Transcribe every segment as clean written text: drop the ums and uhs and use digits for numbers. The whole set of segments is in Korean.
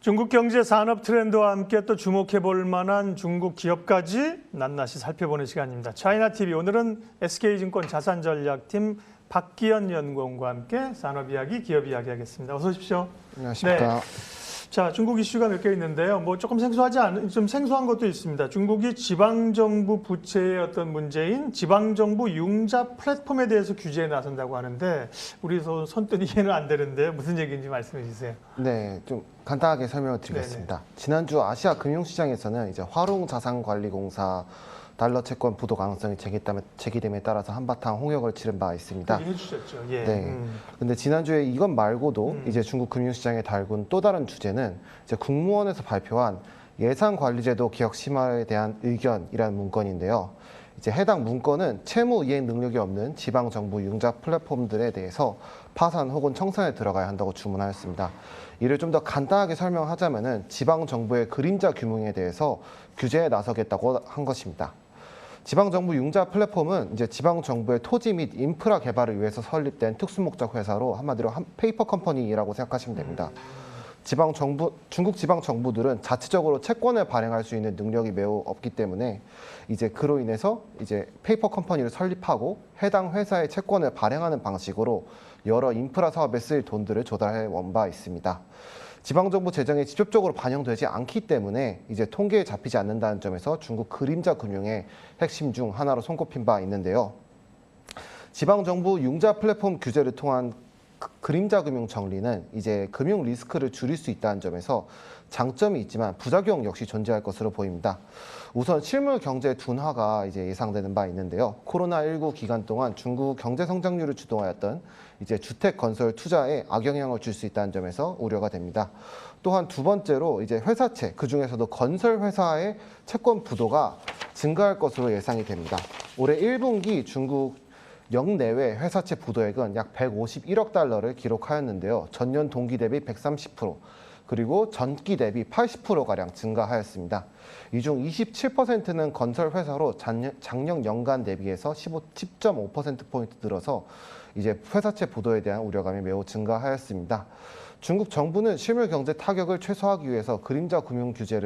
중국 경제 산업 트렌드와 함께 또 주목해 볼 만한 중국 기업까지 낱낱이 살펴보는 시간입니다. 차이나TV 오늘은 SK증권 자산전략팀 박기현 연구원과 함께 산업 이야기, 기업 이야기 하겠습니다. 어서 오십시오. 안녕하십니까. 네. 자, 중국 이슈가 몇 개 있는데요. 뭐 조금 좀 생소한 것도 있습니다. 중국이 지방정부 부채의 어떤 문제인 지방정부 융자 플랫폼에 대해서 규제에 나선다고 하는데 우리 손뜻 이해는 안 되는데 무슨 얘기인지 말씀해 주세요. 네, 좀 간단하게 설명을 드리겠습니다. 네네. 지난주 아시아 금융시장에서는 이제 화롱자산관리공사 달러 채권 부도 가능성이 제기됨에 따라서 한바탕 홍역을 치른 바 있습니다. 얘기해 주셨죠. 예. 네. 근데 지난주에 이것 말고도 이제 중국 금융시장에 달군 또 다른 주제는 이제 국무원에서 발표한 예산관리제도 개혁 심화에 대한 의견이라는 문건인데요. 이제 해당 문건은 채무 이행 능력이 없는 지방 정부 융자 플랫폼들에 대해서 파산 혹은 청산에 들어가야 한다고 주문하였습니다. 이를 좀 더 간단하게 설명하자면은 지방 정부의 그림자 규명에 대해서 규제에 나서겠다고 한 것입니다. 지방정부 융자 플랫폼은 이제 지방정부의 토지 및 인프라 개발을 위해서 설립된 특수목적 회사로 한마디로 페이퍼 컴퍼니라고 생각하시면 됩니다. 중국 지방정부들은 자체적으로 채권을 발행할 수 있는 능력이 매우 없기 때문에 이제 그로 인해서 이제 페이퍼 컴퍼니를 설립하고 해당 회사의 채권을 발행하는 방식으로 여러 인프라 사업에 쓰일 돈들을 조달해 온 바 있습니다. 지방정부 재정에 직접적으로 반영되지 않기 때문에 이제 통계에 잡히지 않는다는 점에서 중국 그림자 금융의 핵심 중 하나로 손꼽힌 바 있는데요. 지방정부 융자 플랫폼 규제를 통한 그림자 금융 정리는 이제 금융 리스크를 줄일 수 있다는 점에서 장점이 있지만 부작용 역시 존재할 것으로 보입니다. 우선 실물 경제 둔화가 이제 예상되는 바 있는데요. 코로나19 기간 동안 중국 경제 성장률을 주도하였던 이제 주택 건설 투자에 악영향을 줄 수 있다는 점에서 우려가 됩니다. 또한 두 번째로 이제 회사채, 그 중에서도 건설 회사의 채권 부도가 증가할 것으로 예상이 됩니다. 올해 1분기 중국 역내외 회사채 부도액은 약 151억 달러를 기록하였는데요. 전년 동기 대비 130%, 그리고 전기 대비 80%가량 증가하였습니다. 이 중 27%는 건설 회사로 작년 연간 대비해서 10.5%포인트 늘어서 이제 회사채 부도에 대한 우려감이 매우 증가하였습니다. 중국 정부는 실물 경제 타격을 최소화하기 위해서 그림자 금융 규제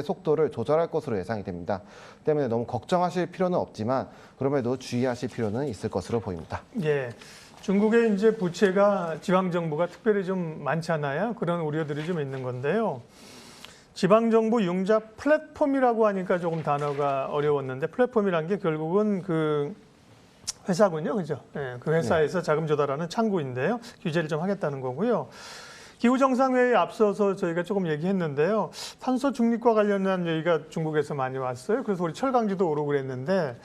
속도를 조절할 것으로 예상이 됩니다. 때문에 너무 걱정하실 필요는 없지만 그럼에도 주의하실 필요는 있을 것으로 보입니다. 예. 중국의 이제 부채가 지방정부가 특별히 좀 많잖아요. 그런 우려들이 좀 있는 건데요. 지방정부 융자 플랫폼이라고 하니까 조금 단어가 어려웠는데 플랫폼이란 게 결국은 그 회사군요. 그죠? 예, 그 회사에서 자금 조달하는 창구인데요. 규제를 좀 하겠다는 거고요. 기후정상회의에 앞서서 저희가 조금 얘기했는데요. 탄소 중립과 관련한 얘기가 중국에서 많이 왔어요. 그래서 우리 철강지도 오르고 그랬는데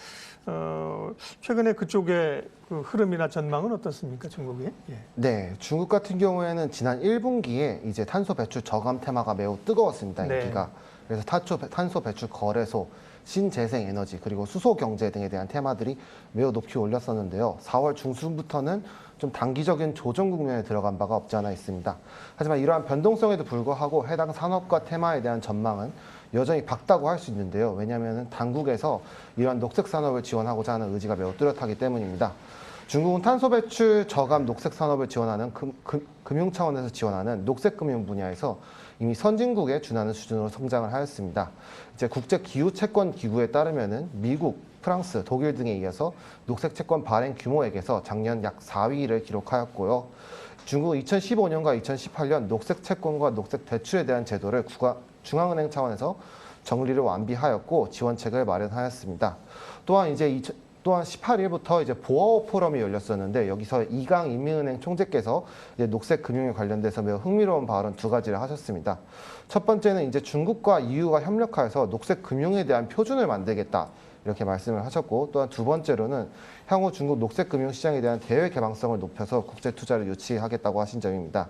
최근에 그쪽의 그 흐름이나 전망은 어떻습니까, 중국이? 예. 네, 중국 같은 경우에는 지난 1분기에 이제 탄소 배출 저감 테마가 매우 뜨거웠습니다, 인기가. 그래서 탄소 배출 거래소, 신재생 에너지, 그리고 수소 경제 등에 대한 테마들이 매우 높이 올렸었는데요. 4월 중순부터는 좀 단기적인 조정 국면에 들어간 바가 없지 않아 있습니다. 하지만 이러한 변동성에도 불구하고 해당 산업과 테마에 대한 전망은 여전히 밝다고 할 수 있는데요. 왜냐하면 당국에서 이러한 녹색 산업을 지원하고자 하는 의지가 매우 뚜렷하기 때문입니다. 중국은 탄소 배출 저감 녹색 산업을 지원하는 금융 차원에서 지원하는 녹색 금융 분야에서 이미 선진국에 준하는 수준으로 성장을 하였습니다. 이제 국제 기후 채권 기구에 따르면은 미국, 프랑스, 독일 등에 이어서 녹색 채권 발행 규모액에서 작년 약 4위를 기록하였고요. 중국은 2015년과 2018년 녹색 채권과 녹색 대출에 대한 제도를 중앙은행 차원에서 정리를 완비하였고 지원책을 마련하였습니다. 또한 18일부터 이제 보아오 포럼이 열렸었는데 여기서 이강 인민은행 총재께서 이제 녹색 금융에 관련돼서 매우 흥미로운 발언 두 가지를 하셨습니다. 첫 번째는 이제 중국과 EU가 협력하여서 녹색 금융에 대한 표준을 만들겠다, 이렇게 말씀을 하셨고, 또한 두 번째로는 향후 중국 녹색 금융 시장에 대한 대외 개방성을 높여서 국제 투자를 유치하겠다고 하신 점입니다.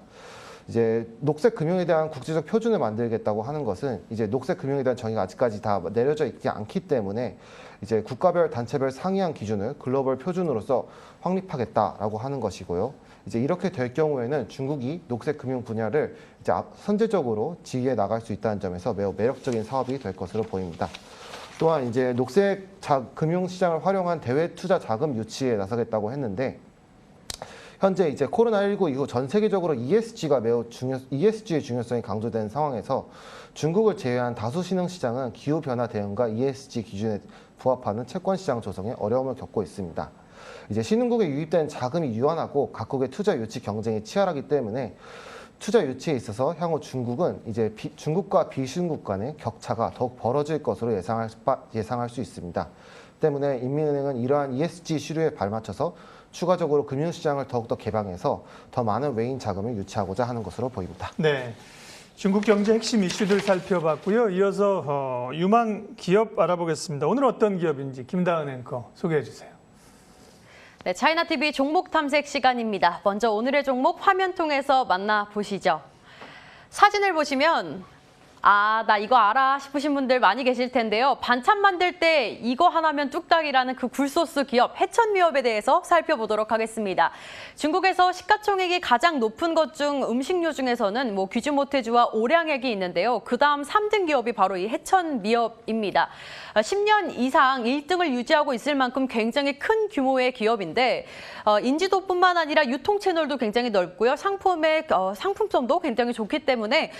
이제 녹색 금융에 대한 국제적 표준을 만들겠다고 하는 것은 이제 녹색 금융에 대한 정의가 아직까지 다 내려져 있지 않기 때문에 이제 국가별 단체별 상이한 기준을 글로벌 표준으로서 확립하겠다라고 하는 것이고요. 이제 이렇게 될 경우에는 중국이 녹색 금융 분야를 이제 선제적으로 지휘해 나갈 수 있다는 점에서 매우 매력적인 사업이 될 것으로 보입니다. 또한 이제 녹색 금융 시장을 활용한 대외 투자 자금 유치에 나서겠다고 했는데 현재 이제 코로나19 이후 전 세계적으로 ESG의 중요성이 강조된 상황에서 중국을 제외한 다수 신흥 시장은 기후 변화 대응과 ESG 기준에 부합하는 채권 시장 조성에 어려움을 겪고 있습니다. 이제 신흥국에 유입된 자금이 유한하고 각국의 투자 유치 경쟁이 치열하기 때문에 투자 유치에 있어서 향후 중국은 이제 중국과 비신국 간의 격차가 더욱 벌어질 것으로 예상할 수 있습니다. 때문에 인민은행은 이러한 ESG 시류에 발맞춰서 추가적으로 금융시장을 더욱더 개방해서 더 많은 외인 자금을 유치하고자 하는 것으로 보입니다. 네, 중국 경제 핵심 이슈들 살펴봤고요. 이어서 유망 기업 알아보겠습니다. 오늘 어떤 기업인지 김다은 앵커 소개해 주세요. 네, 차이나TV 종목 탐색 시간입니다. 먼저 오늘의 종목 화면 통해서 만나보시죠. 사진을 보시면 나 이거 알아 싶으신 분들 많이 계실 텐데요. 반찬 만들 때 이거 하나면 뚝딱이라는 그 굴소스 기업 해천미업에 대해서 살펴보도록 하겠습니다. 중국에서 시가총액이 가장 높은 것 중 음식료 중에서는 귀주모테주와 오량액이 있는데요. 그다음 3등 기업이 바로 이 해천미업입니다. 10년 이상 1등을 유지하고 있을 만큼 굉장히 큰 규모의 기업인데 인지도뿐만 아니라 유통 채널도 굉장히 넓고요. 상품성도 굉장히 좋기 때문에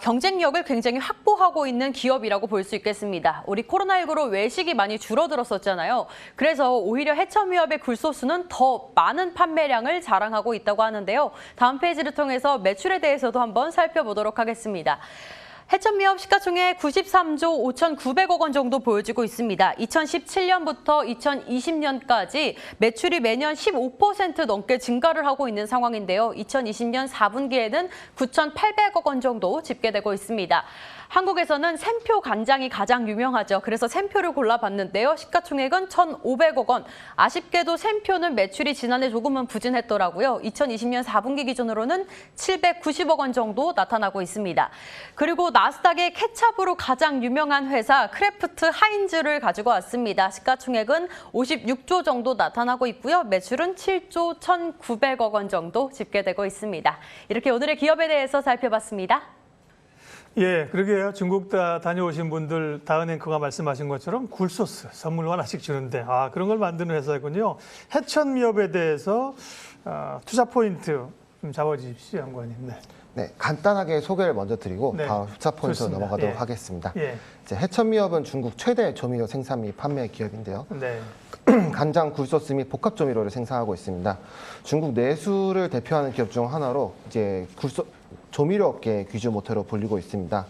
경쟁력을 굉장히 확보하고 있는 기업이라고 볼 수 있겠습니다. 우리 코로나19로 외식이 많이 줄어들었었잖아요. 그래서 오히려 해천미업의 굴소스는 더 많은 판매량을 자랑하고 있다고 하는데요. 다음 페이지를 통해서 매출에 대해서도 한번 살펴보도록 하겠습니다. 해천미업 시가총액 93조 5,900억 원 정도 보여지고 있습니다. 2017년부터 2020년까지 매출이 매년 15% 넘게 증가를 하고 있는 상황인데요. 2020년 4분기에는 9,800억 원 정도 집계되고 있습니다. 한국에서는 샘표 간장이 가장 유명하죠. 그래서 샘표를 골라봤는데요. 시가총액은 1,500억 원. 아쉽게도 샘표는 매출이 지난해 조금은 부진했더라고요. 2020년 4분기 기준으로는 790억 원 정도 나타나고 있습니다. 그리고 나스닥의 케찹으로 가장 유명한 회사 크래프트 하인즈를 가지고 왔습니다. 시가총액은 56조 정도 나타나고 있고요. 매출은 7조 1,900억 원 정도 집계되고 있습니다. 이렇게 오늘의 기업에 대해서 살펴봤습니다. 예, 그러게요. 중국 다녀오신 분들 다은 앵커가 말씀하신 것처럼 굴소스 선물 하나씩 주는데 그런 걸 만드는 회사군요. 해천미업에 대해서 투자 포인트 좀 잡아주십시오, 연구원님. 네, 간단하게 소개를 먼저 드리고 네, 바로 투자 포인트로 좋습니다. 넘어가도록 예. 하겠습니다. 예. 이제 해천미업은 중국 최대 조미료 생산 및 판매 기업인데요. 네. 간장, 굴소스 및 복합 조미료를 생산하고 있습니다. 중국 내수를 대표하는 기업 중 하나로 이제 조미료 업계의 귀주 모태로 불리고 있습니다.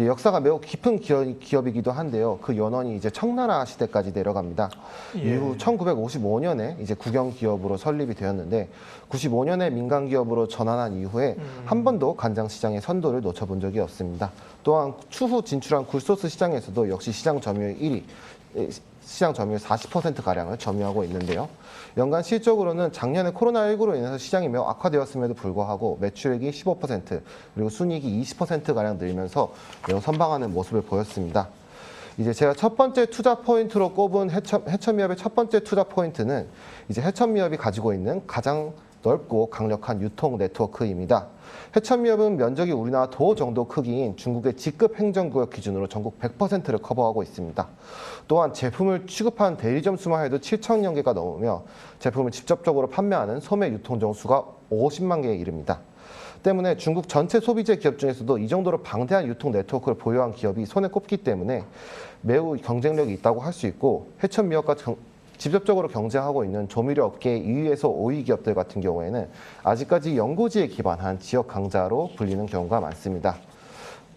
역사가 매우 깊은 기업이기도 한데요. 그 연원이 이제 청나라 시대까지 내려갑니다. 예. 이후 1955년에 이제 국영 기업으로 설립이 되었는데 95년에 민간 기업으로 전환한 이후에 한 번도 간장 시장의 선도를 놓쳐본 적이 없습니다. 또한 추후 진출한 굴소스 시장에서도 역시 시장 점유율 1위. 시장 점유율 40%가량을 점유하고 있는데요. 연간 실적으로는 작년에 코로나19로 인해서 시장이 매우 악화되었음에도 불구하고 매출액이 15% 그리고 순이익이 20%가량 늘면서 매우 선방하는 모습을 보였습니다. 이제 제가 첫 번째 투자 포인트로 꼽은 해천미업의 첫 번째 투자 포인트는 이제 해천미업이 가지고 있는 가장 넓고 강력한 유통 네트워크입니다. 해천미업은 면적이 우리나라 도 정도 크기인 중국의 G급 행정구역 기준으로 전국 100%를 커버하고 있습니다. 또한 제품을 취급한 대리점 수만 해도 7,000여 개가 넘으며 제품을 직접적으로 판매하는 소매 유통점 수가 50만 개에 이릅니다. 때문에 중국 전체 소비재 기업 중에서도 이 정도로 방대한 유통 네트워크를 보유한 기업이 손에 꼽기 때문에 매우 경쟁력이 있다고 할 수 있고 해천미업과 직접적으로 경쟁하고 있는 조미료 업계의 2위에서 5위 기업들 같은 경우에는 아직까지 연고지에 기반한 지역 강자로 불리는 경우가 많습니다.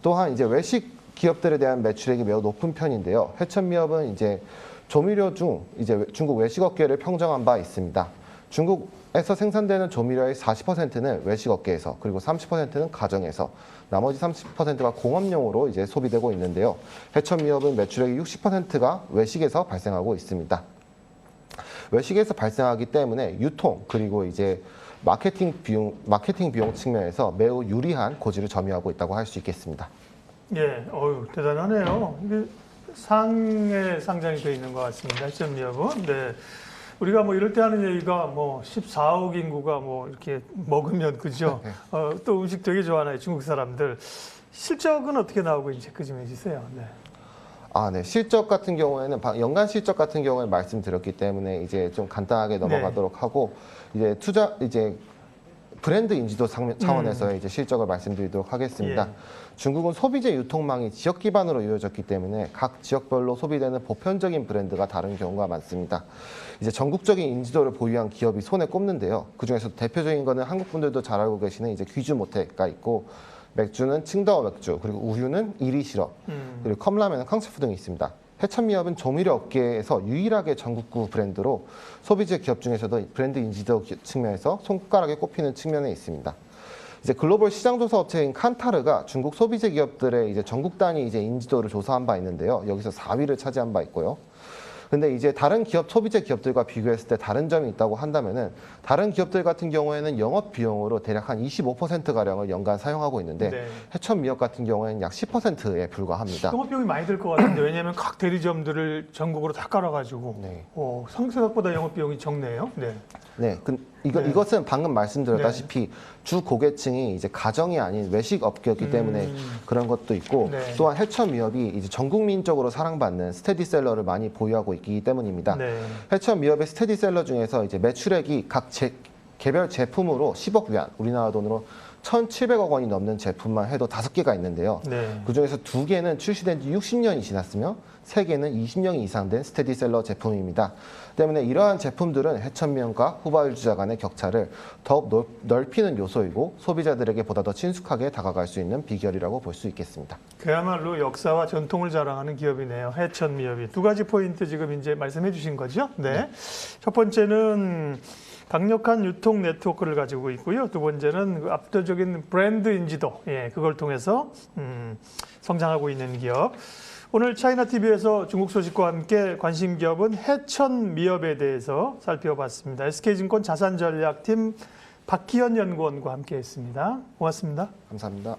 또한 이제 외식 기업들에 대한 매출액이 매우 높은 편인데요. 해천미업은 이제 조미료 중 이제 중국 외식 업계를 평정한 바 있습니다. 중국에서 생산되는 조미료의 40%는 외식 업계에서 그리고 30%는 가정에서 나머지 30%가 공업용으로 이제 소비되고 있는데요. 해천미업은 매출액의 60%가 외식에서 발생하고 있습니다. 외식에서 발생하기 때문에 유통 그리고 이제 마케팅 비용 측면에서 매우 유리한 고지를 점유하고 있다고 할 수 있겠습니다. 예, 대단하네요. 이게 상에 상장이 되어 있는 것 같습니다. 해천미업은. 네. 우리가 이럴 때 하는 얘기가 14억 인구가 이렇게 먹으면 그죠? 또 음식 되게 좋아하나요, 중국 사람들. 실적은 어떻게 나오고 이제 그 좀 해주세요. 네. 네. 실적 같은 경우에는 연간 실적 같은 경우에 말씀드렸기 때문에 이제 좀 간단하게 넘어가도록 하고 이제 브랜드 인지도 차원에서의 이제 실적을 말씀드리도록 하겠습니다. 중국은 소비재 유통망이 지역 기반으로 이루어졌기 때문에 각 지역별로 소비되는 보편적인 브랜드가 다른 경우가 많습니다. 이제 전국적인 인지도를 보유한 기업이 손에 꼽는데요. 그중에서 대표적인 거는 한국 분들도 잘 알고 계시는 이제 귀주 모텍가 있고, 맥주는 칭다오 맥주, 그리고 우유는 이리시럽, 그리고 컵라면은 캉스푸 등이 있습니다. 해천미엽은 조미료 업계에서 유일하게 전국구 브랜드로 소비재 기업 중에서도 브랜드 인지도 측면에서 손가락에 꼽히는 측면에 있습니다. 이제 글로벌 시장 조사 업체인 칸타르가 중국 소비재 기업들의 이제 전국 단위 이제 인지도를 조사한 바 있는데요. 여기서 4위를 차지한 바 있고요. 근데 이제 다른 소비재 기업들과 비교했을 때 다른 점이 있다고 한다면은, 다른 기업들 같은 경우에는 영업 비용으로 대략 한 25%가량을 연간 사용하고 있는데 해천미엽 같은 경우에는 약 10%에 불과합니다. 영업 비용이 많이 들 것 같은데, 왜냐하면 각 대리점들을 전국으로 다 깔아가지고 생각보다 영업 비용이 적네요. 이것은 방금 말씀드렸다시피 주 고객층이 이제 가정이 아닌 외식 업계였기 때문에 그런 것도 있고, 또한 해천미엽이 이제 전 국민적으로 사랑받는 스테디셀러를 많이 보유하고 있기 때문입니다. 해천미엽의 스테디셀러 중에서 이제 매출액이 각 개별 제품으로 10억 위안, 우리나라 돈으로 1,700억 원이 넘는 제품만 해도 5개가 있는데요. 그중에서 2개는 출시된 지 60년이 지났으며 3개는 20년 이상 된 스테디셀러 제품입니다. 때문에 이러한 제품들은 해천미엽과 후발주자 간의 격차를 더욱 넓히는 요소이고, 소비자들에게 보다 더 친숙하게 다가갈 수 있는 비결이라고 볼 수 있겠습니다. 그야말로 역사와 전통을 자랑하는 기업이네요. 해천미엽이. 2가지 포인트 지금 이제 말씀해 주신 거죠? 첫 번째는 강력한 유통 네트워크를 가지고 있고요. 두 번째는 그 압도적인 브랜드 인지도, 그걸 통해서 성장하고 있는 기업. 오늘 차이나TV에서 중국 소식과 함께 관심 기업은 해천미엽에 대해서 살펴봤습니다. SK증권 자산전략팀 박희연 연구원과 함께했습니다. 고맙습니다. 감사합니다.